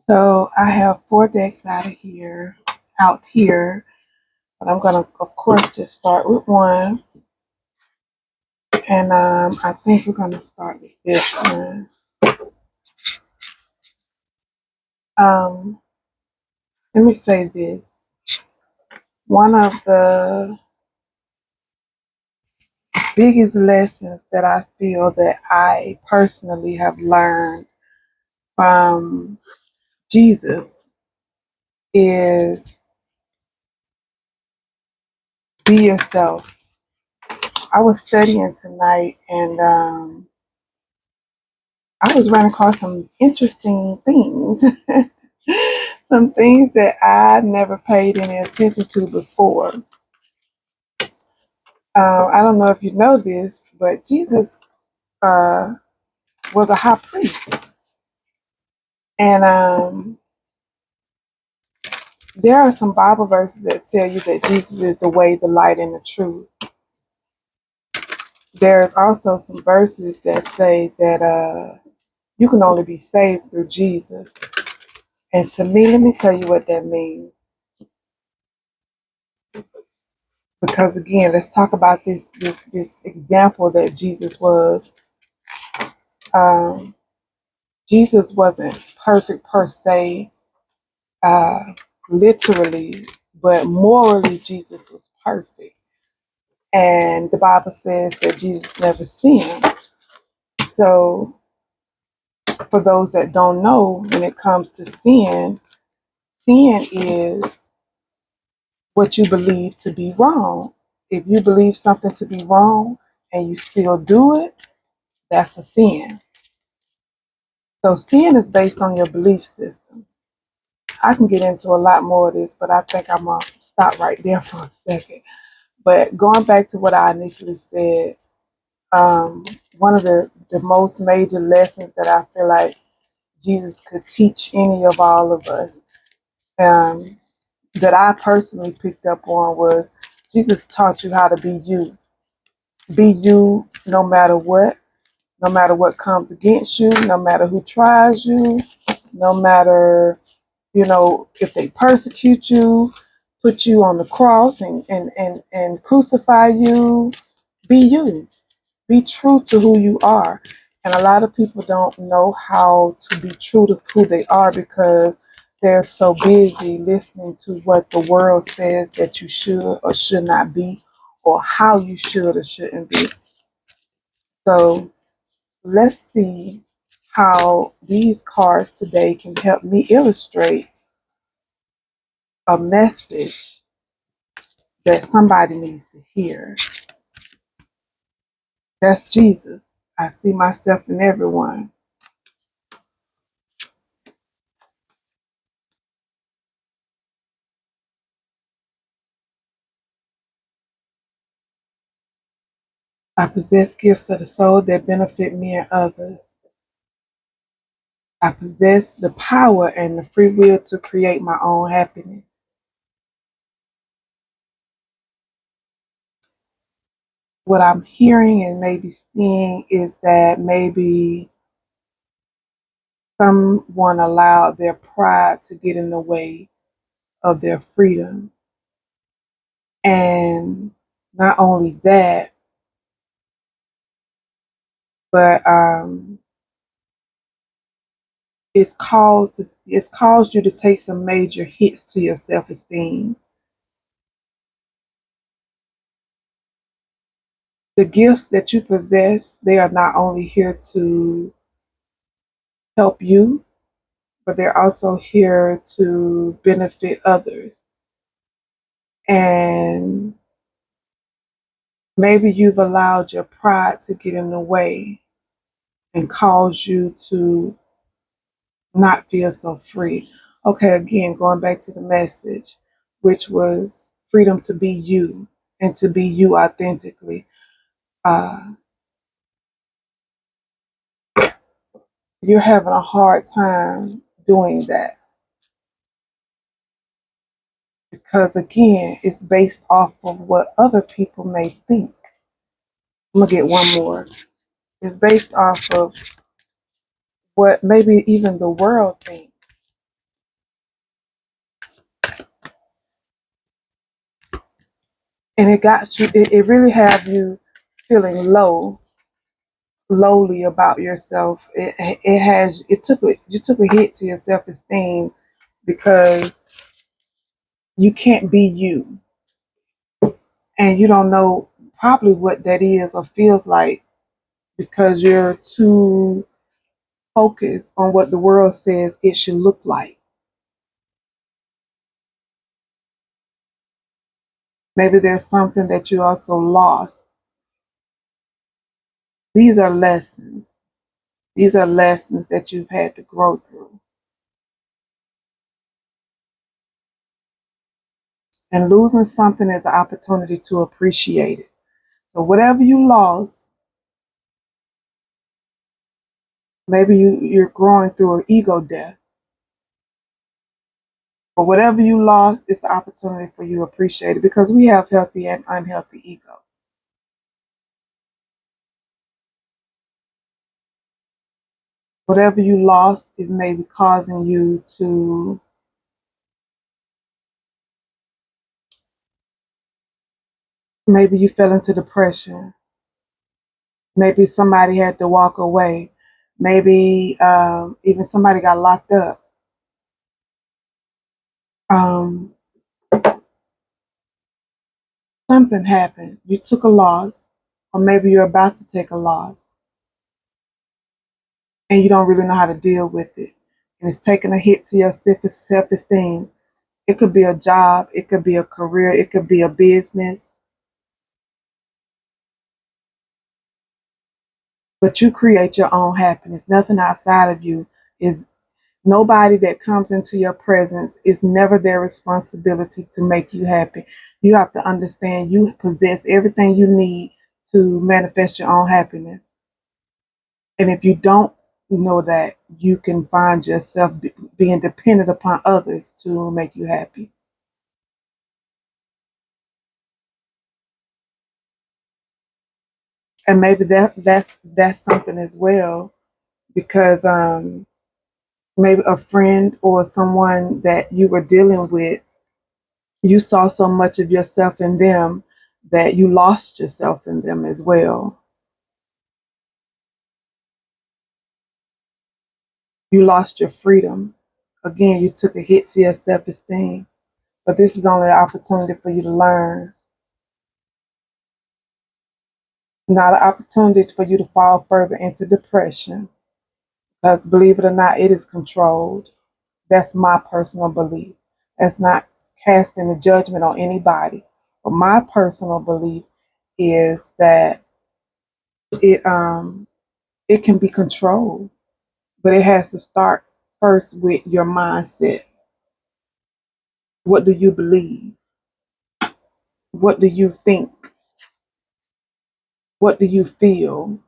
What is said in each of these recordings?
So I have 4 decks out here, but I'm gonna, of course, just start with one, and I think we're gonna start with this one. Um, Let me say this: one of the biggest lessons that I feel that I personally have learned from Jesus is be yourself. I was studying tonight, and I was running across some interesting things, some things that I never paid any attention to before. I don't know if you know this, but Jesus uh, was a high priest, and there are some Bible verses that tell you that Jesus is the way, the light, and the truth. There's also some verses that say that you can only be saved through Jesus. And to me, let me tell you what that means. Because again, let's talk about this example that Jesus was. Um, Jesus wasn't perfect per se, uh, literally, but morally, Jesus was perfect. And the Bible says that Jesus never sinned. So, for those that don't know, when it comes to sin, sin is what you believe to be wrong. If you believe something to be wrong and you still do it, that's a sin. So sin is based on your belief systems. I can get into a lot more of this, but I think I'm going to stop right there for a second. But going back to what I initially said, one of the most major lessons that I feel like Jesus could teach any of all of us, um, that I personally picked up on, was Jesus taught you how to be you. Be you no matter what comes against you, no matter who tries you, no matter, if they persecute you, put you on the cross and crucify you. Be you. Be true to who you are. And a lot of people don't know how to be true to who they are because they're so busy listening to what the world says that you should or should not be, or how you should or shouldn't be. So let's see how these cards today can help me illustrate a message that somebody needs to hear. That's Jesus. I see myself in everyone. I possess gifts of the soul that benefit me and others. I possess the power and the free will to create my own happiness. What I'm hearing and maybe seeing is that maybe someone allowed their pride to get in the way of their freedom. And not only that, but it's caused you to take some major hits to your self-esteem. The gifts that you possess, they are not only here to help you, but they're also here to benefit others. And maybe you've allowed your pride to get in the way and cause you to not feel so free. Okay, again, going back to the message, which was freedom to be you and to be you authentically. Uh, you're having a hard time doing that because, again, it's based off of what other people may think. I'm going to get one more. It's based off of what maybe even the world thinks. And it got you, it really have you feeling lowly about yourself. You took a hit to your self-esteem because you can't be you. And you don't know probably what that is or feels like because you're too focused on what the world says it should look like. Maybe there's something that you also lost. These are lessons. These are lessons that you've had to grow through. And losing something is an opportunity to appreciate it. So whatever you lost, maybe you're growing through an ego death. But whatever you lost, it's an opportunity for you to appreciate it because we have healthy and unhealthy ego. Whatever you lost is maybe causing you to maybe you fell into depression. Maybe somebody had to walk away. Maybe even somebody got locked up. Um, Something happened. You took a loss, or maybe you're about to take a loss, and you don't really know how to deal with it. And it's taking a hit to your self-esteem. It could be a job, it could be a career, it could be a business. But you create your own happiness. Nothing outside of you is nobody that comes into your presence is never their responsibility to make you happy. You have to understand you possess everything you need to manifest your own happiness. And if you don't know that, you can find yourself being dependent upon others to make you happy. And maybe that's something as well because maybe a friend or someone that you were dealing with, you saw so much of yourself in them that you lost yourself in them as well. You lost your freedom. Again, you took a hit to your self-esteem. But this is only an opportunity for you to learn, not an opportunity for you to fall further into depression. Because believe it or not, it is controlled. That's my personal belief. That's not casting a judgment on anybody. But my personal belief is that it can be controlled, but it has to start first with your mindset. What do you believe? What do you think? What do you feel?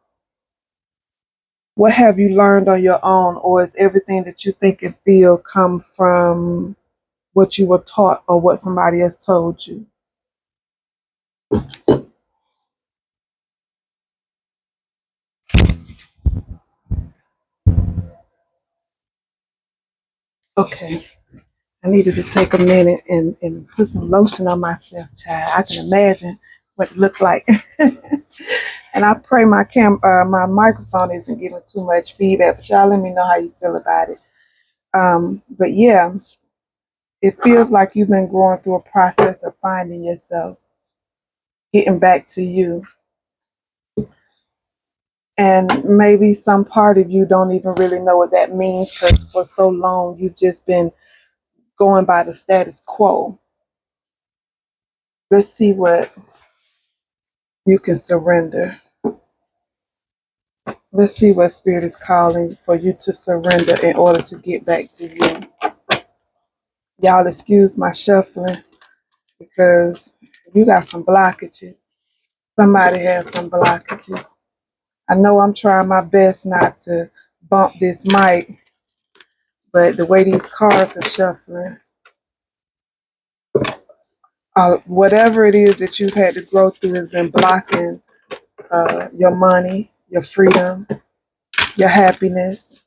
What have you learned on your own, or is everything that you think and feel come from what you were taught or what somebody else told you? Okay, I needed to take a minute and put some lotion on myself, child. I can imagine what it looked like. And I pray my microphone isn't giving too much feedback, but y'all let me know how you feel about it. But yeah, it feels like you've been going through a process of finding yourself, getting back to you. And maybe some part of you don't even really know what that means because for so long you've just been going by the status quo. Let's see what you can surrender. Let's see what Spirit is calling for you to surrender in order to get back to you. Y'all excuse my shuffling because you got some blockages. Somebody has some blockages. I know I'm trying my best not to bump this mic, but the way these cards are shuffling, whatever it is that you've had to grow through has been blocking your money, your freedom, your happiness.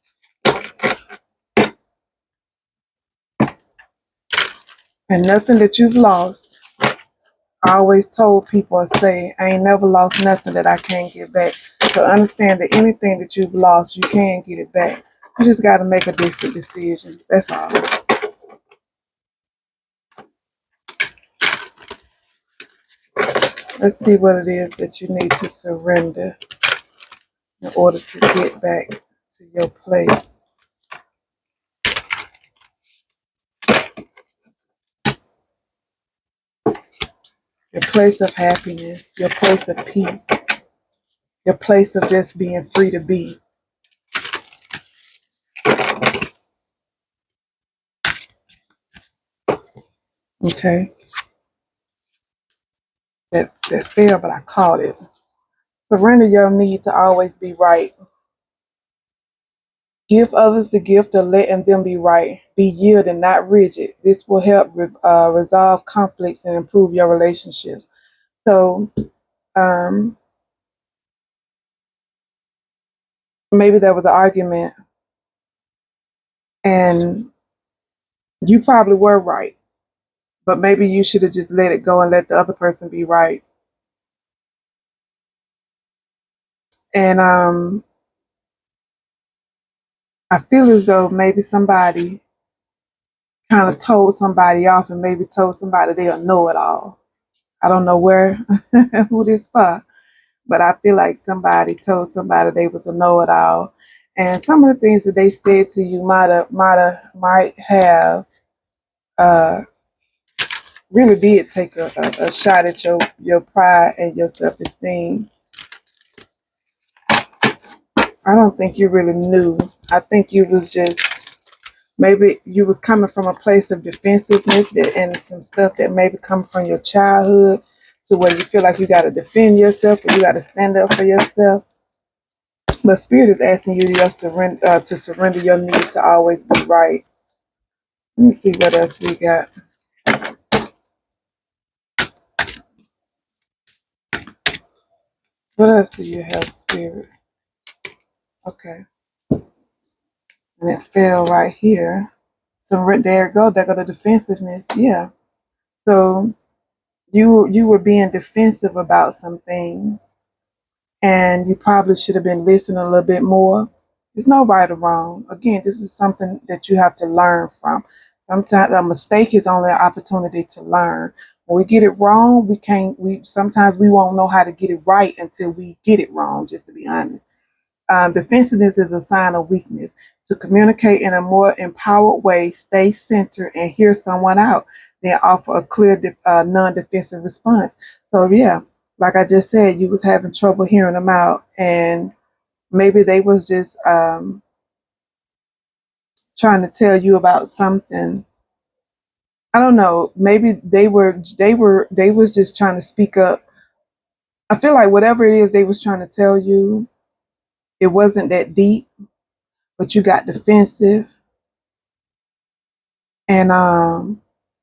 And nothing that you've lost I always told people and say, I ain't never lost nothing that I can't get back. So understand that anything that you've lost, you can get it back. You just got to make a different decision. That's all. Let's see what it is that you need to surrender in order to get back to your place. Your place of happiness, your place of peace, your place of just being free to be. Okay? That failed, but I caught it. Surrender your need to always be right. Give others the gift of letting them be right. Be yielding, not rigid. This will help resolve conflicts and improve your relationships. So maybe there was an argument and you probably were right, but maybe you should have just let it go and let the other person be right. And I feel as though maybe somebody kind of told somebody off and maybe told somebody they'll know it all. I don't know where, who this for, but I feel like somebody told somebody they was a know-it-all, and some of the things that they said to you might have uh, really did take a shot at your pride and your self-esteem. I don't think you really knew. I think you was just maybe you was coming from a place of defensiveness and some stuff that maybe come from your childhood, to where you feel like you got to defend yourself or you got to stand up for yourself. But Spirit is asking you to surrender your need to always be right. Let me see what else we got. What else do you have, Spirit? Okay. And it fell right here. So there it go. There go the defensiveness. Yeah. So you were being defensive about some things, and you probably should have been listening a little bit more. There's no right or wrong. Again, this is something that you have to learn from. Sometimes a mistake is only an opportunity to learn. When we get it wrong, we sometimes we won't know how to get it right until we get it wrong, just to be honest. Defensiveness is a sign of weakness. To communicate in a more empowered way, stay centered and hear someone out, then offer a clear, non-defensive response. So yeah, like I just said, you was having trouble hearing them out, and maybe they was just trying to tell you about something. I don't know. Maybe they was just trying to speak up. I feel like whatever it is they was trying to tell you, it wasn't that deep, but you got defensive. And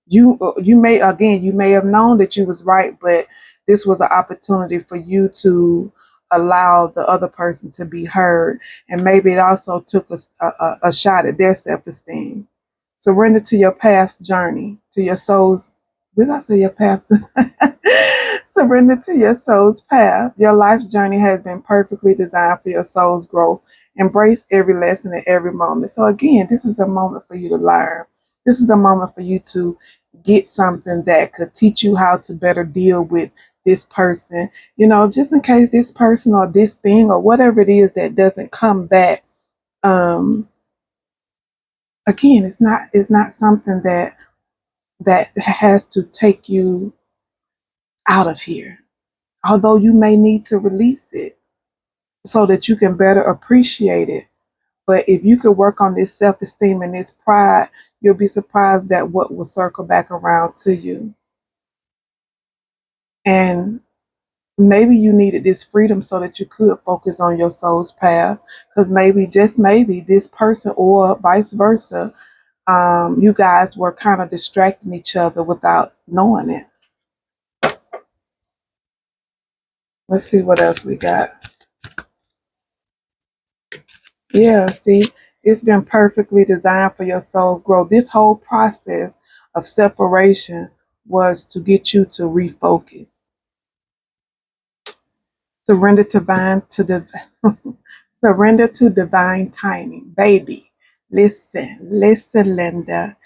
you may have known that you was right, but this was an opportunity for you to allow the other person to be heard, and maybe it also took a shot at their self-esteem. Surrender to your past journey, to your soul's. Did I say your path? Surrender to your soul's path. Your life's journey has been perfectly designed for your soul's growth. Embrace every lesson and every moment. So again, this is a moment for you to learn. This is a moment for you to get something that could teach you how to better deal with this person, just in case this person or this thing or whatever it is that doesn't come back. Again, it's not something that has to take you out of here. Although you may need to release it so that you can better appreciate it. But if you could work on this self-esteem and this pride, you'll be surprised at what will circle back around to you. And maybe you needed this freedom so that you could focus on your soul's path. Because maybe, just maybe, this person or vice versa, you guys were kind of distracting each other without knowing it. Let's see what else we got. Yeah, see, it's been perfectly designed for your soul growth. This whole process of separation was to get you to refocus. Surrender to surrender to divine timing. Baby, listen, Linda.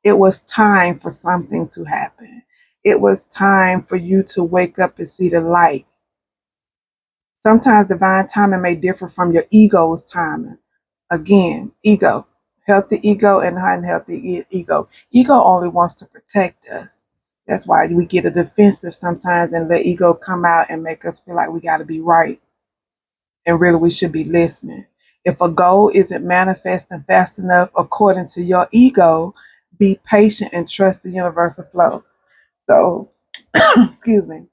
It was time for something to happen. It was time for you to wake up and see the light. Sometimes divine timing may differ from your ego's timing. Again, ego. Healthy ego and unhealthy ego. Ego only wants to protect us. That's why we get a defensive sometimes and let ego come out and make us feel like we got to be right. And really, we should be listening. If a goal isn't manifesting fast enough according to your ego, be patient and trust the universal flow. So, excuse me.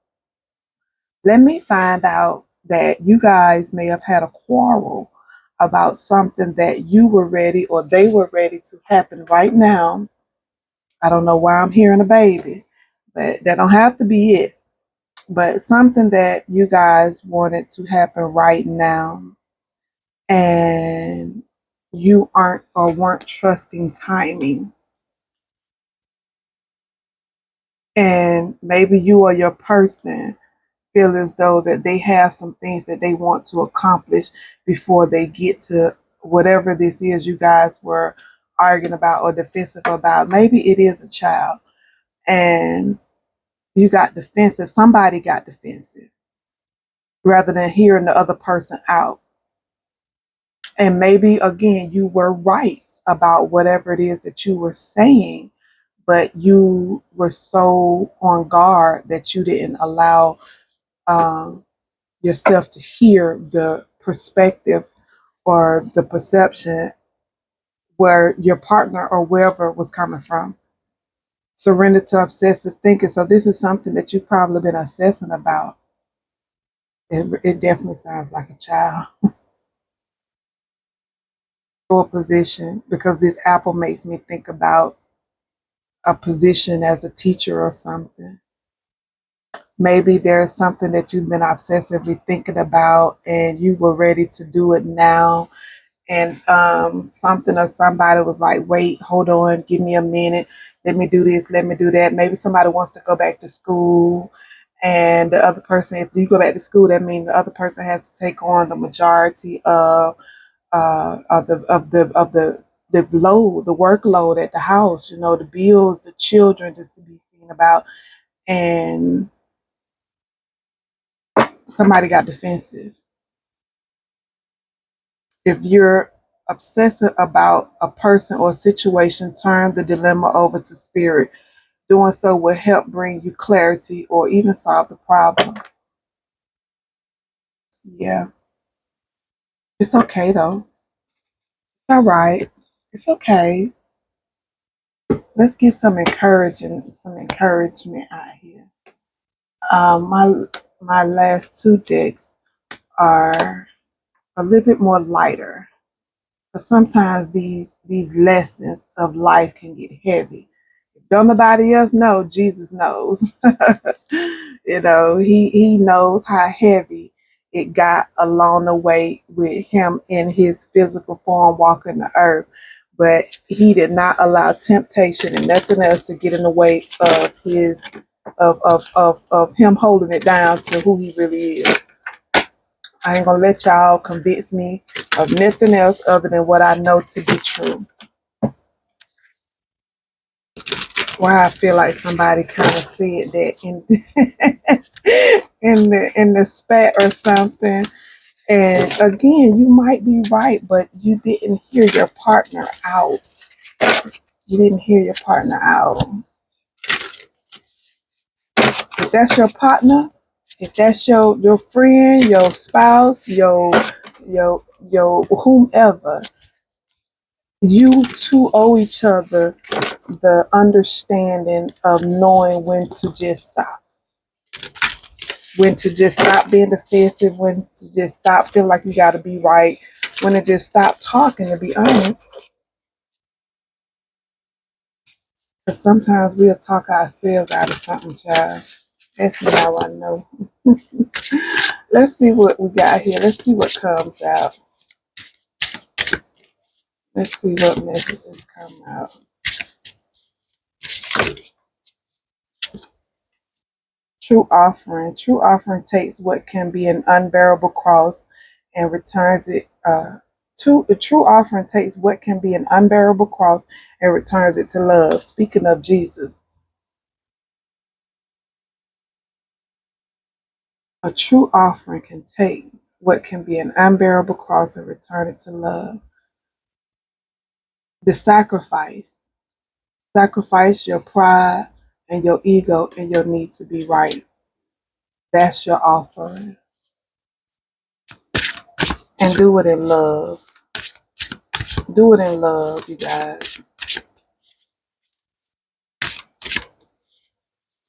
Let me find out that you guys may have had a quarrel about something that you were ready or they were ready to happen right now. I don't know why I'm hearing a baby, but that don't have to be it. But something that you guys wanted to happen right now and you aren't or weren't trusting timing. And maybe you or your person feel as though that they have some things that they want to accomplish before they get to whatever this is you guys were arguing about or defensive about. Maybe it is a child and you got defensive. Somebody got defensive rather than hearing the other person out. And maybe again, you were right about whatever it is that you were saying, but you were so on guard that you didn't allow yourself to hear the perspective or the perception where your partner or wherever was coming from. Surrender to obsessive thinking. So this is something that you've probably been obsessing about. It definitely sounds like a child. Or position, because this apple makes me think about a position as a teacher or something. Maybe there's something that you've been obsessively thinking about and you were ready to do it now, and something or somebody was like, wait, hold on, give me a minute, let me do this, let me do that. Maybe somebody wants to go back to school, and the other person, if you go back to school, that means the other person has to take on the majority of the load, the workload at the house, the bills, the children, just to be seen about. And somebody got defensive. If you're obsessive about a person or situation, turn the dilemma over to spirit. Doing so will help bring you clarity or even solve the problem. Yeah. It's okay though. It's all right. It's okay. Let's get some encouragement out here. My last two decks are a little bit more lighter. But sometimes these lessons of life can get heavy. If don't nobody else know, Jesus knows. He knows how heavy it got along the way with him in his physical form walking the earth. But he did not allow temptation and nothing else to get in the way of his of him holding it down to who he really is. I ain't gonna let y'all convince me of nothing else other than what I know to be true. Why I feel like somebody kind of said that in the spat or something. And again, you might be right, but you didn't hear your partner out. You didn't hear your partner out. If that's your partner, if that's your friend, your spouse, your whomever, you two owe each other the understanding of knowing when to just stop. When to just stop being defensive, when to just stop feeling like you got to be right, when to just stop talking, to be honest. Because sometimes we'll talk ourselves out of something, child. That's how I know. Let's see what we got here. Let's see what comes out. Let's see what messages come out. True offering takes what can be an unbearable cross and returns it. A true offering takes what can be an unbearable cross and returns it to love. Speaking of Jesus, a true offering can take what can be an unbearable cross and return it to love. The sacrifice your pride and your ego and your need to be right. That's your offering. And do it in love. Do it in love, you guys.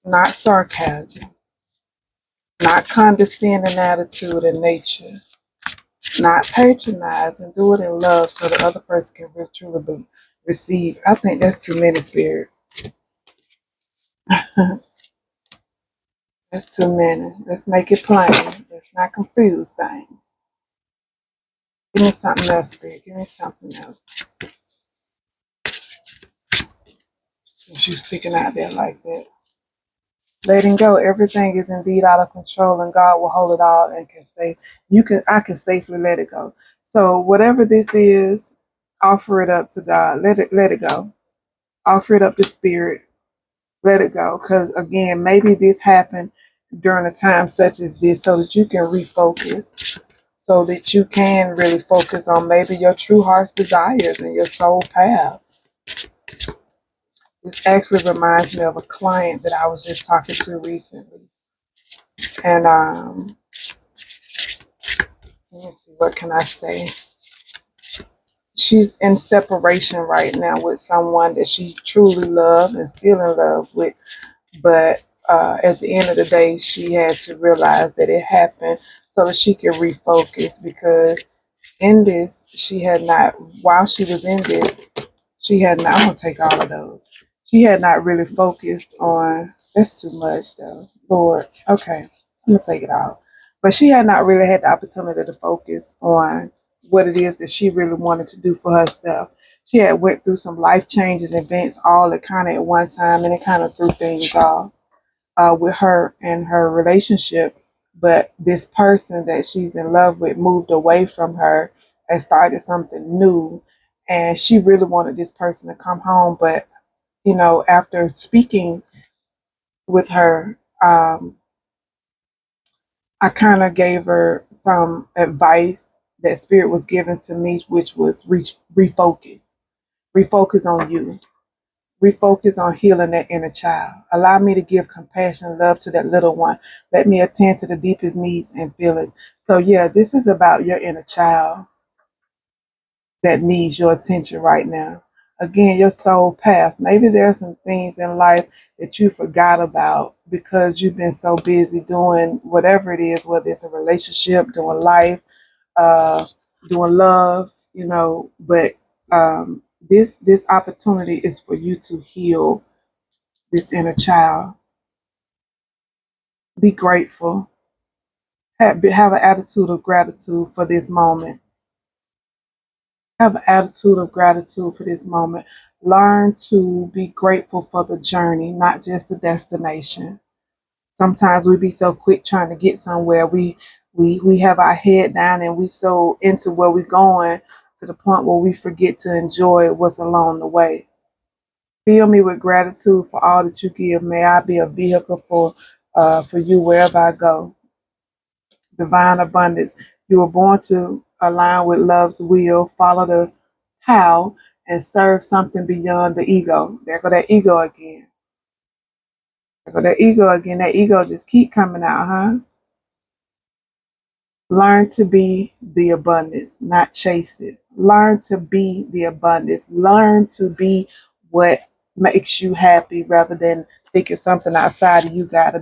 Not sarcasm, not condescending attitude and nature, not patronizing. Do it in love so the other person can really truly receive. I think that's too many, Spirit. That's too many. Let's make it plain. Let's not confuse things. Give me something else, Spirit. Give me something else. Since you sticking out there like that. Letting go. Everything is indeed out of control, and God will hold it all and can say, I can safely let it go. So whatever this is, offer it up to God. Let it go. Offer it up to Spirit. Let it go. Because again, maybe this happened during a time such as this so that you can refocus. So that you can really focus on maybe your true heart's desires and your soul path. This actually reminds me of a client that I was just talking to recently. And let me see, what can I say? She's in separation right now with someone that she truly loved and still in love with. But at the end of the day, she had to realize that it happened so that she could refocus, because in this, she had not, while she was in this, she had not, I'm going to take all of those. She had not really focused on, that's too much though. Lord, okay, I'm going to take it all. But she had not really had the opportunity to focus on what it is that she really wanted to do for herself. She had went through some life changes, events, all at kind of at one time, and it kind of threw things off with her and her relationship. But this person that she's in love with moved away from her and started something new. And she really wanted this person to come home. But, after speaking with her, I kind of gave her some advice that Spirit was given to me, which was refocus. Refocus on you. Refocus on healing that inner child. Allow me to give compassion and love to that little one. Let me attend to the deepest needs and feelings. So yeah, this is about your inner child that needs your attention right now. Again, your soul path. Maybe there are some things in life that you forgot about because you've been so busy doing whatever it is, whether it's a relationship, doing life, uh, doing love, but this opportunity is for you to heal this inner child. Be grateful. Have an attitude of gratitude for this moment. Have an attitude of gratitude for this moment. Learn to be grateful for the journey, not just the destination. Sometimes we be so quick trying to get somewhere. We have our head down and we so into where we're going to the point where we forget to enjoy what's along the way. Fill me with gratitude for all that you give. May I be a vehicle for you wherever I go. Divine abundance. You were born to align with love's will, follow the Tao, and serve something beyond the ego. There go that ego again. There go that ego again. That ego just keep coming out, huh? Learn to be the abundance, not chase it. Learn to be the abundance. Learn to be what makes you happy rather than thinking something outside of you gotta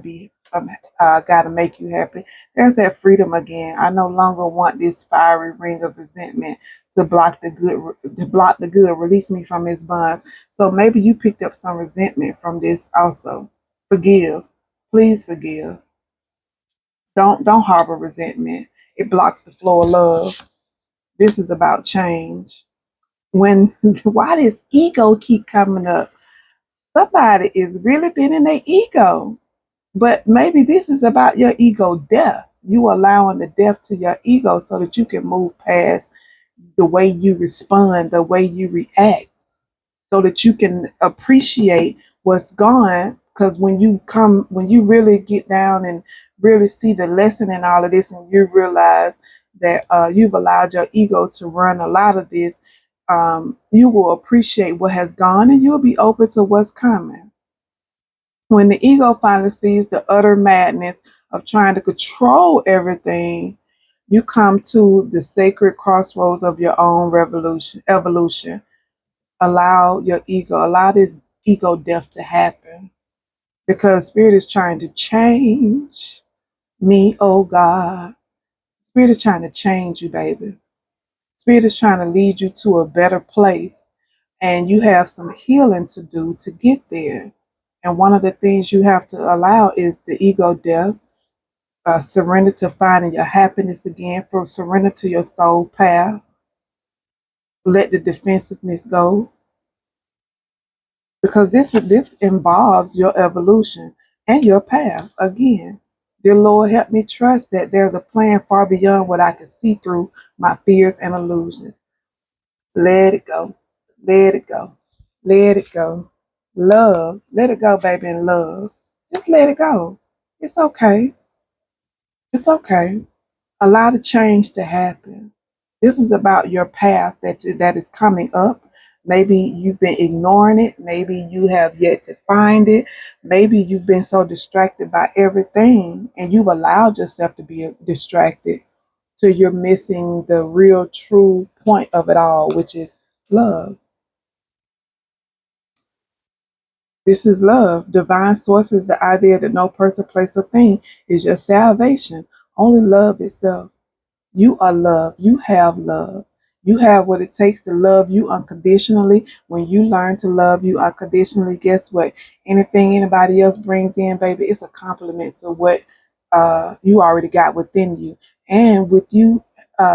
make you happy. There's that freedom again. I no longer want this fiery ring of resentment to block the good, release me from its bonds. So maybe you picked up some resentment from this also. Forgive. Please forgive. Don't harbor resentment. It blocks the flow of love. This is about change. Why does ego keep coming up? Somebody is really been in their ego. But maybe this is about your ego death. You allowing the death to your ego so that you can move past the way you respond, the way you react, so that you can appreciate what's gone. Because when you really get down and really see the lesson in all of this, and you realize that you've allowed your ego to run a lot of this, you will appreciate what has gone, and you'll be open to what's coming. When the ego finally sees the utter madness of trying to control everything, you come to the sacred crossroads of your own evolution. Allow this ego death to happen, because Spirit is trying to change me, oh God. Spirit is trying to change you, baby. Spirit is trying to lead you to a better place, and you have some healing to do to get there. And one of the things you have to allow is the ego death, surrender to finding your happiness again, for surrender to your soul path. Let the defensiveness go, because this involves your evolution and your path. Again, dear Lord, help me trust that there's a plan far beyond what I can see through my fears and illusions. Let it go. Let it go. Let it go. Love. Let it go, baby, in love. Just let it go. It's okay. It's okay. Allow the change to happen. This is about your path that is coming up. Maybe you've been ignoring it. Maybe you have yet to find it. Maybe you've been so distracted by everything, and you've allowed yourself to be distracted till you're missing the real true point of it all, which is love. This is love. Divine source is the idea that no person, place, or thing is your salvation. Only love itself. You are love. You have love. You have what it takes to love you unconditionally. When you learn to love you unconditionally, guess what? Anything anybody else brings in, baby, it's a compliment to what you already got within you. And with you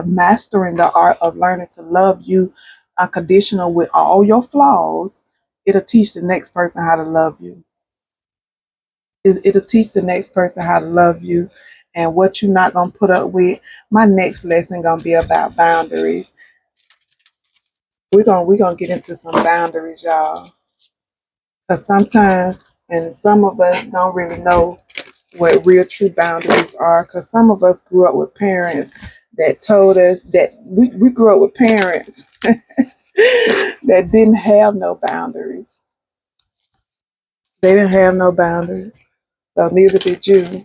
mastering the art of learning to love you unconditional with all your flaws, it'll teach the next person how to love you. It'll teach the next person how to love you, and what you're not gonna put up with. My next lesson gonna be about boundaries. We're gonna get into some boundaries, y'all. Because sometimes, and some of us don't really know what real true boundaries are. Because some of us grew up with parents that told us that we grew up with parents that didn't have no boundaries. They didn't have no boundaries. So neither did you.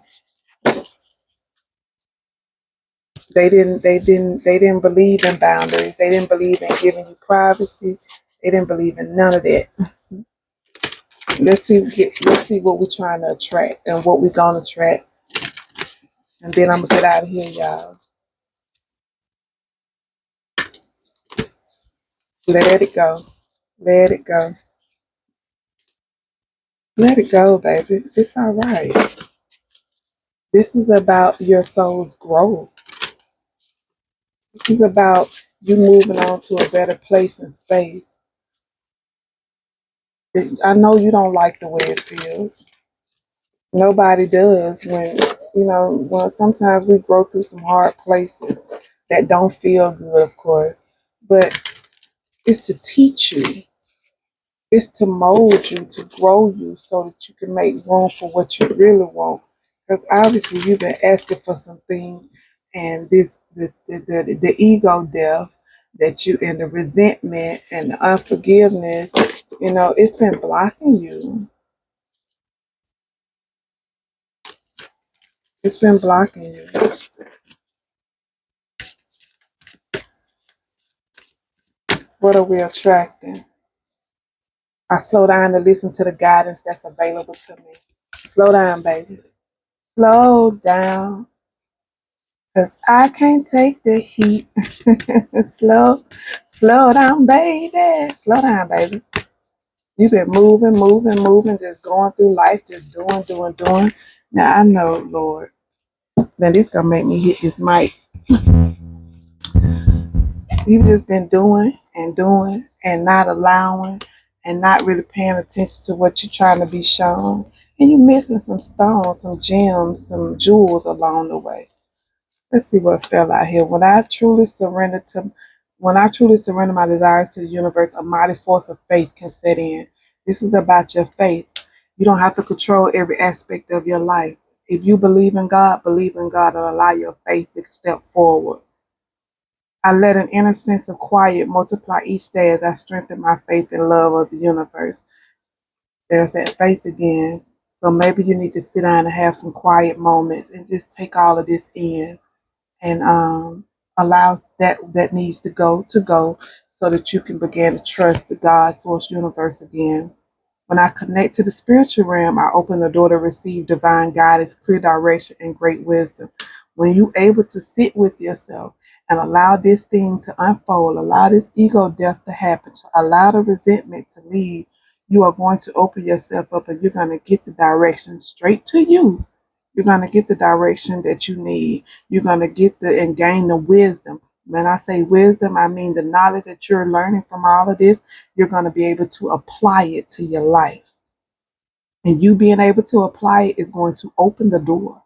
They didn't believe in boundaries. They didn't believe in giving you privacy. They didn't believe in none of that. Let's see what we're trying to attract and what we're gonna attract. And then I'm gonna get out of here, y'all. Let it go. Let it go. Let it go, baby. It's all right. This is about your soul's growth. This is about you moving on to a better place and space. I know you don't like the way it feels. Nobody does. When sometimes we grow through some hard places that don't feel good, of course, but it's to teach you. It's to mold you, to grow you, so that you can make room for what you really want. Because obviously you've been asking for some things, and the ego death that you, and the resentment and the unforgiveness, it's been blocking you. It's been blocking you. What are we attracting? I slow down to listen to the guidance that's available to me. Slow down, baby. Slow down. Because I can't take the heat. Slow down, baby. Slow down, baby. You've been moving, just going through life, just doing. Now I know, Lord, now this gonna make me hit this mic. You've just been doing and not allowing and not really paying attention to what you're trying to be shown. and you missing some stones, some gems, some jewels along the way. Let's see what fell out here. When I truly surrender my desires to the universe, a mighty force of faith can set in. This is about your faith. You don't have to control every aspect of your life. If you believe in God and allow your faith to step forward. I let an inner sense of quiet multiply each day as I strengthen my faith and love of the universe. There's that faith again. So maybe you need to sit down and have some quiet moments and just take all of this in and allow that needs to go so that you can begin to trust the God source universe again. When I connect to the spiritual realm, I open the door to receive divine guidance, clear direction, and great wisdom. When you're able to sit with yourself and allow this thing to unfold, allow this ego death to happen, to allow the resentment to leave, you are going to open yourself up and you're going to get the direction straight to you. You're going to get the direction that you need. You're going to get and gain the wisdom. When I say wisdom, I mean the knowledge that you're learning from all of this. You're going to be able to apply it to your life. And you being able to apply it is going to open the door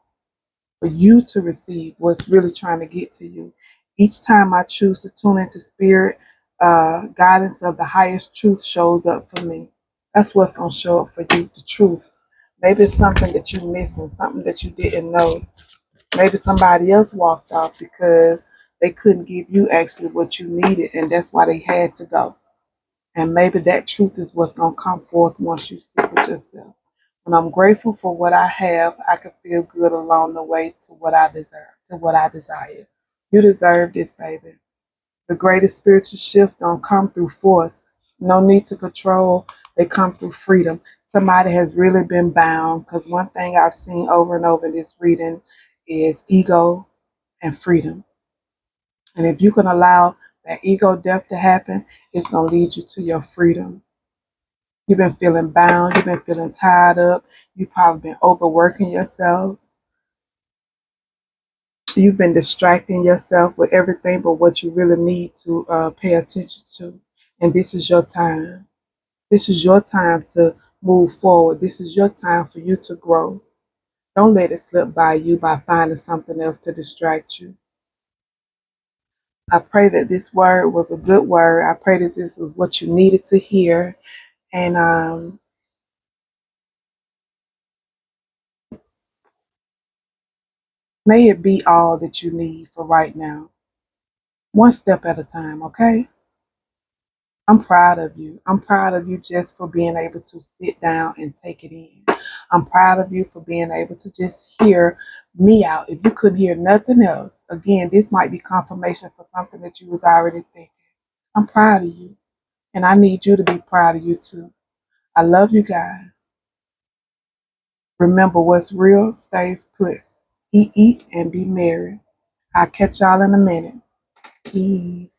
for you to receive what's really trying to get to you. Each time I choose to tune into spirit, guidance of the highest truth shows up for me. That's what's going to show up for you, the truth. Maybe it's something that you're missing, something that you didn't know. Maybe somebody else walked off because they couldn't give you actually what you needed, and that's why they had to go. And maybe that truth is what's going to come forth once you sit with yourself. When I'm grateful for what I have, I can feel good along the way to what I deserve, to what I desire. You deserve this, baby. The greatest spiritual shifts don't come through force. No need to control. They come through freedom. Somebody has really been bound, because one thing I've seen over and over in this reading is ego and freedom. And if you can allow that ego death to happen, it's going to lead you to your freedom. You've been feeling bound. You've been feeling tied up. You've probably been overworking yourself. You've been distracting yourself with everything but what you really need to pay attention to. And this is your time. This is your time to move forward. This is your time for you to grow. Don't let it slip by you by finding something else to distract you. I pray that this word was a good word. I pray this is what you needed to hear. And may it be all that you need for right now. One step at a time, okay? I'm proud of you. I'm proud of you just for being able to sit down and take it in. I'm proud of you for being able to just hear me out. If you couldn't hear nothing else, again, this might be confirmation for something that you was already thinking. I'm proud of you. And I need you to be proud of you too. I love you guys. Remember, what's real stays put. Eat, and be merry. I'll catch y'all in a minute. Peace.